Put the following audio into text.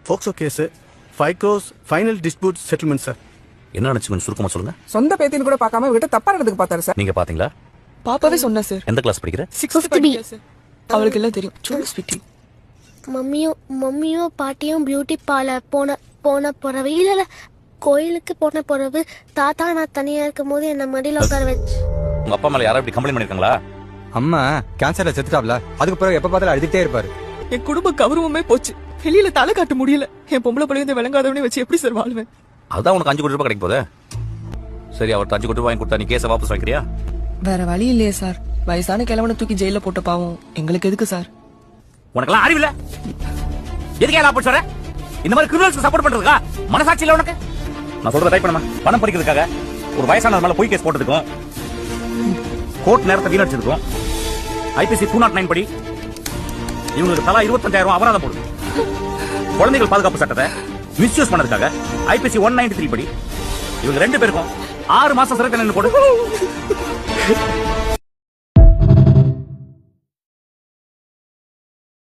POCSO case 5 crores final dispute settlement sir. என்ன நினைச்சு கொஞ்சம் சுருக்கமா சொல்லுங்க. சொந்த பேத்தின்னு கூட பார்க்காம இவகிட்ட தப்பா நடந்துக்கு பார்த்தாரு சார். நீங்க பாத்தீங்களா? பாப்பாவே சொன்னா சார். எந்த கிளாஸ் படிக்கிற? 6th படிக்கிறா சார். அவளுக்கு எல்லாம் தெரியும். சொல்லு ஸ்வீட்டி. மம்மியும் பாட்டியும் பியூட்டி பார்லர் போன பிறகு இல்ல கோயிலுக்கு போன பிறகு தாத்தா நான் தனியா இருக்கும் போது என்ன மடியில உட்கார வச்சு. உங்க அப்பா மேல யாரும் இப்படி கம்ப்ளைண்ட் பண்ணிருக்காங்களா? அம்மா கேன்சர்ல செத்துட்டாப்ல. அதுக்கு பிறகு எப்ப பார்த்தாலும் அழுதுட்டே இருப்பாரு. என் குடும்ப கௌரவமே போச்சு. வெளியில தலை காட்ட முடியல. என் பொம்பளை பிள்ளை இந்த விளங்காதவனே வச்சு எப்படி சார் வாழ்வேன்? அதான் உனக்கு 5 கோடி ரூபாய் கிடைக்க போதே. சரி, அவர் 5 கோடி ரூபாய் வாங்கி கொடுத்தா நீ கேஸை வாபஸ் வாங்கிக்கிறியா? வேற வழி இல்லையே சார். வயசான கிழவனை தூக்கி ஜெயில போட்ட பாவம் எங்களுக்கு எதுக்கு சார்? உனக்கெல்லாம் அறிவில்ல? எதுக்கே எல்லாம் போட்டு வர? இந்த மாதிரி கிரிமினல்ஸ்க்கு சப்போர்ட் பண்றதுக்கா? மனசாட்சி இல்ல உனக்கு? நான் சொல்றத டைப் பண்ணுமா? பணம் பறிக்கிறதுக்காக ஒரு வயசான மேல போய் கேஸ் போட்டதுக்கும் கோர்ட் நேரத்தை வீணடிச்சதுக்கும் ஐபிசி 209 படி இவங்களுக்கு தலா 25,000 அபராதம் போடுது. குழந்தைகள் பாதுகாப்பு சட்டத்தை மிஸ்யூஸ் பண்ணதுக்காக ஐபிசி 193 படி இவங்க 2 பேருக்கும் 6 மாசம் சிறை தண்டனை போடு.